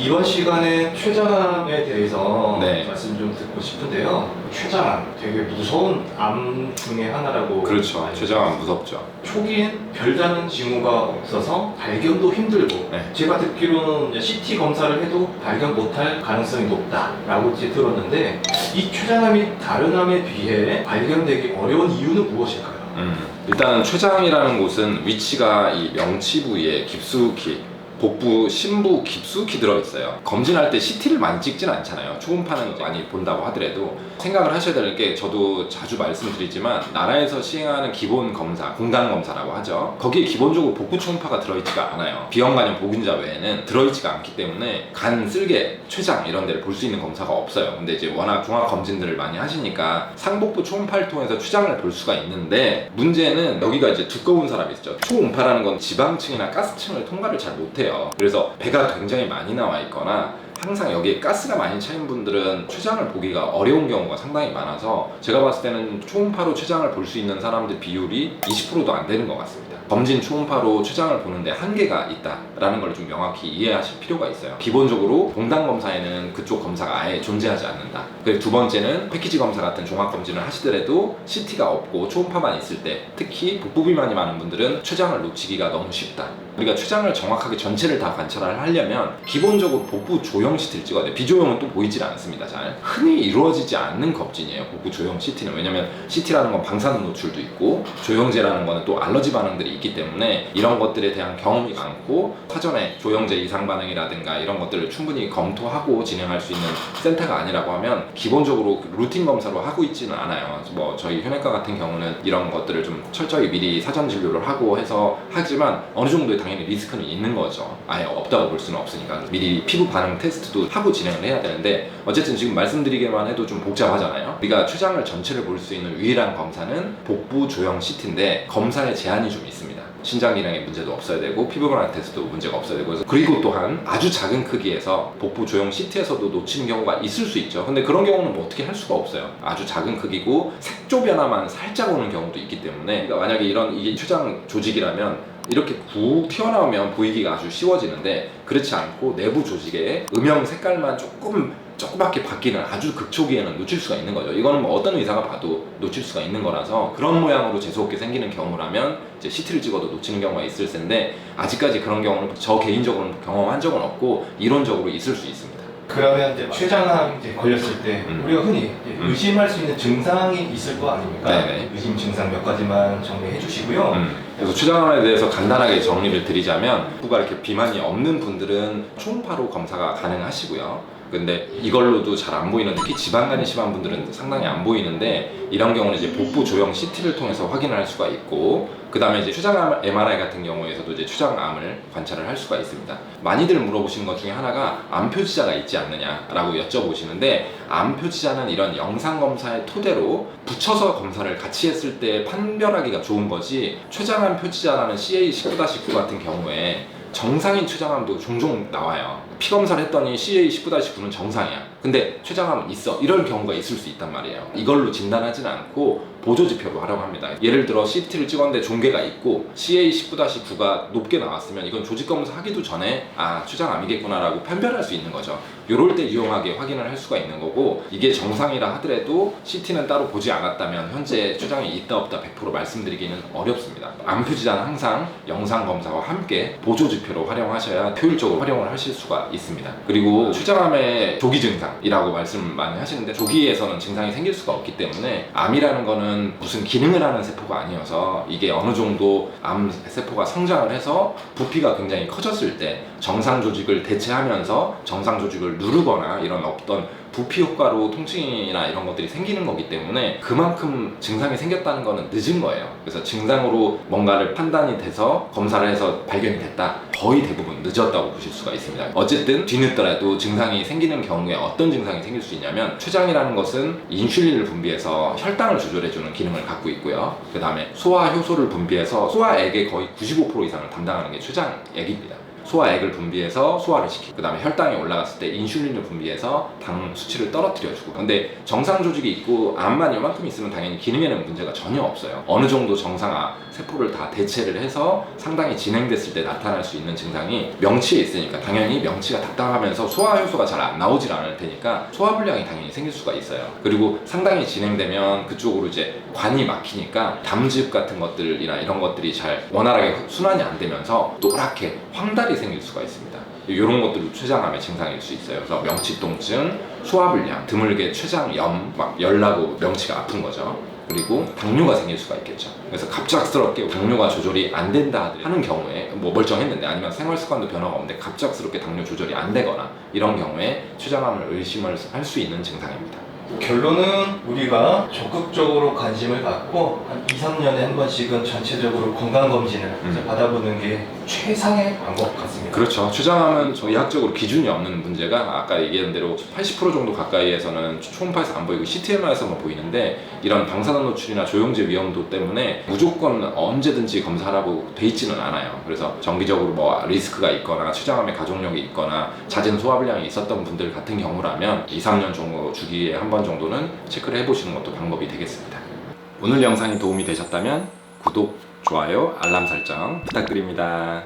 이번 시간에 췌장암에 대해서 네. 말씀 좀 듣고 싶은데요. 췌장암 되게 무서운 암 중에 하나라고. 그렇죠. 많이 췌장암 무섭죠. 초기엔 별다른 징후가 없어서 발견도 힘들고 네. 제가 듣기로는 이제 CT 검사를 해도 발견 못할 가능성이 높다라고 이제 들었는데 이 췌장암이 다른 암에 비해 발견되기 어려운 이유는 무엇일까요? 일단은 췌장이라는 곳은 위치가 이 명치 부위에 깊숙이 복부, 심부 깊숙이 들어있어요. 검진할 때 CT를 많이 찍진 않잖아요. 초음파는 많이 본다고 하더라도 생각을 하셔야 될 게, 저도 자주 말씀드리지만 나라에서 시행하는 기본 검사, 공간검사라고 하죠. 거기에 기본적으로 복부 초음파가 들어있지가 않아요. 비형간염 보균자 외에는 들어있지가 않기 때문에 간, 쓸개, 췌장 이런 데를 볼 수 있는 검사가 없어요. 근데 이제 워낙 종합검진들을 많이 하시니까 상복부 초음파를 통해서 췌장을 볼 수가 있는데, 문제는 여기가 이제 두꺼운 사람이 있죠. 초음파라는 건 지방층이나 가스층을 통과를 잘 못해요. 그래서 배가 굉장히 많이 나와 있거나 항상 여기에 가스가 많이 차인 분들은 췌장을 보기가 어려운 경우가 상당히 많아서, 제가 봤을 때는 초음파로 췌장을 볼 수 있는 사람들 비율이 20%도 안 되는 것 같습니다. 검진 초음파로 췌장을 보는데 한계가 있다라는 걸 좀 명확히 이해하실 필요가 있어요. 기본적으로 공단 검사에는 그쪽 검사가 아예 존재하지 않는다. 그리고 두 번째는 패키지 검사 같은 종합 검진을 하시더라도 CT가 없고 초음파만 있을 때, 특히 복부 비만이 많은 분들은 췌장을 놓치기가 너무 쉽다. 우리가 췌장을 정확하게 전체를 다 관찰을 하려면 기본적으로 복부 조형 CT를 찍어야 돼요. 비조형은 또 보이질 않습니다. 잘 흔히 이루어지지 않는 검진이에요, 복부 조형 CT는. 왜냐면 CT라는 건 방사능 노출도 있고 조형제라는 거는 또 알러지 반응들이 있기 때문에 이런 것들에 대한 경험이 많고, 사전에 조형제 이상 반응이라든가 이런 것들을 충분히 검토하고 진행할 수 있는 센터가 아니라고 하면 기본적으로 루틴 검사로 하고 있지는 않아요. 뭐 저희 흉외과 같은 경우는 이런 것들을 좀 철저히 미리 사전 진료를 하고 해서 하지만 어느 정도의 당연히 리스크는 있는 거죠. 아예 없다고 볼 수는 없으니까 미리 피부 반응 테스트도 하고 진행을 해야 되는데, 어쨌든 지금 말씀드리기만 해도 좀 복잡하잖아요. 우리가 췌장을 전체를 볼 수 있는 유일한 검사는 복부 조형 CT인데 검사에 제한이 좀 있습니다. 신장 기능에 문제도 없어야 되고 피부 반응 테스트도 문제가 없어야 되고, 그리고 또한 아주 작은 크기에서 복부 조형 CT에서도 놓치는 경우가 있을 수 있죠. 근데 그런 경우는 뭐 어떻게 할 수가 없어요. 아주 작은 크기고 색조 변화만 살짝 오는 경우도 있기 때문에, 그러니까 만약에 이게 췌장 조직이라면 이렇게 푹 튀어나오면 보이기가 아주 쉬워지는데, 그렇지 않고 내부 조직의 음영 색깔만 조그맣게 바뀌는 아주 극초기에는 놓칠 수가 있는 거죠. 이거는 뭐 어떤 의사가 봐도 놓칠 수가 있는 거라서, 그런 모양으로 재수없게 생기는 경우라면 이제 CT를 찍어도 놓치는 경우가 있을 텐데, 아직까지 그런 경우는 저 개인적으로는 경험한 적은 없고 이론적으로 있을 수 있습니다. 그러면 이제 췌장암 이제 걸렸을 때 우리가 흔히 이제 의심할 수 있는 증상이 있을 거 아닙니까? 네네. 의심 증상 몇 가지만 정리해 주시고요. 그래서 췌장암에 대해서 간단하게 정리를 드리자면, 복부가 이렇게 비만이 없는 분들은 초음파로 검사가 가능하시고요. 근데 이걸로도 잘 안 보이는, 특히 지방간이 심한 분들은 상당히 안 보이는데, 이런 경우는 이제 복부 조형 CT를 통해서 확인을 할 수가 있고, 그 다음에 이제 췌장암 MRI 같은 경우에서도 이제 췌장암을 관찰을 할 수가 있습니다. 많이들 물어보시는 것 중에 하나가 암 표지자가 있지 않느냐라고 여쭤보시는데, 암 표지자는 이런 영상 검사의 토대로 붙여서 검사를 같이 했을 때 판별하기가 좋은 거지, 췌장암 표지자라는 CA19-9 같은 경우에 정상인 췌장암도 종종 나와요. 피 검사를 했더니 CA19-9는 정상이야. 근데 췌장암은 있어. 이런 경우가 있을 수 있단 말이에요. 이걸로 진단하지는 않고 보조지표로 하라고 합니다. 예를 들어 CT를 찍었는데 종괴가 있고 CA19-9가 높게 나왔으면 이건 조직검사 하기도 전에 췌장암이겠구나라고 판별할 수 있는 거죠. 요럴 때 유용하게 확인을 할 수가 있는 거고, 이게 정상이라 하더라도 CT는 따로 보지 않았다면 현재 췌장이 있다 없다 100% 말씀드리기는 어렵습니다. 암 표지자는 항상 영상 검사와 함께 보조지표로 활용하셔야 효율적으로 활용을 하실 수가 있습니다. 그리고 췌장암의 조기 증상이라고 말씀을 많이 하시는데, 조기에서는 증상이 생길 수가 없기 때문에, 암이라는 거는 무슨 기능을 하는 세포가 아니어서 이게 어느 정도 암 세포가 성장을 해서 부피가 굉장히 커졌을 때 정상 조직을 대체하면서 정상 조직을 누르거나 이런 어떤 부피 효과로 통증이나 이런 것들이 생기는 거기 때문에, 그만큼 증상이 생겼다는 거는 늦은 거예요. 그래서 증상으로 뭔가를 판단이 돼서 검사를 해서 발견이 됐다, 거의 대부분 늦었다고 보실 수가 있습니다. 어쨌든 뒤늦더라도 증상이 생기는 경우에 어떤 증상이 생길 수 있냐면, 췌장이라는 것은 인슐린을 분비해서 혈당을 조절해주는 기능을 갖고 있고요. 그 다음에 소화 효소를 분비해서 소화액의 거의 95% 이상을 담당하는 게 췌장액입니다. 소화액을 분비해서 소화를 시키고, 그 다음에 혈당이 올라갔을 때 인슐린을 분비해서 당 수치를 떨어뜨려주고. 근데 정상 조직이 있고 암만 이만큼 있으면 당연히 기능에는 문제가 전혀 없어요. 어느 정도 정상 세포를 다 대체를 해서 상당히 진행됐을 때 나타날 수 있는 증상이 명치에 있으니까 당연히 명치가 답답하면서 소화 효소가 잘 안 나오질 않을 테니까 소화불량이 당연히 생길 수가 있어요. 그리고 상당히 진행되면 그쪽으로 이제 관이 막히니까 담즙 같은 것들이나 이런 것들이 잘 원활하게 순환이 안 되면서 노랗게 황달이 생길 수가 있습니다. 이런 것들도 췌장암의 증상일 수 있어요. 그래서 명치통증, 소화불량, 드물게 췌장염, 막 열나고 명치가 아픈 거죠. 그리고 당뇨가 생길 수가 있겠죠. 그래서 갑작스럽게 당뇨가 조절이 안 된다 하는 경우에, 뭐 멀쩡했는데 아니면 생활 습관도 변화가 없는데 갑작스럽게 당뇨 조절이 안 되거나 이런 경우에 췌장암을 의심을 할 수 있는 증상입니다. 결론은 우리가 적극적으로 관심을 갖고 한 2, 3년에 한 번씩은 전체적으로 건강검진을 받아보는 게 최상의 방법 같습니다. 그렇죠. 췌장암은 의학적으로 기준이 없는 문제가 아까 얘기한 대로 80% 정도 가까이에서는 초음파에서 안 보이고 CTMR에서만 보이는데, 이런 방사능 노출이나 조영제 위험도 때문에 무조건 언제든지 검사하라고 돼 있지는 않아요. 그래서 정기적으로 뭐 리스크가 있거나 췌장암의 가족력이 있거나 잦은 소화불량이 있었던 분들 같은 경우라면 2, 3년 정도 주기에 한 번 정도는 체크를 해보시는 것도 방법이 되겠습니다. 오늘 영상이 도움이 되셨다면 구독, 좋아요, 알람 설정 부탁드립니다.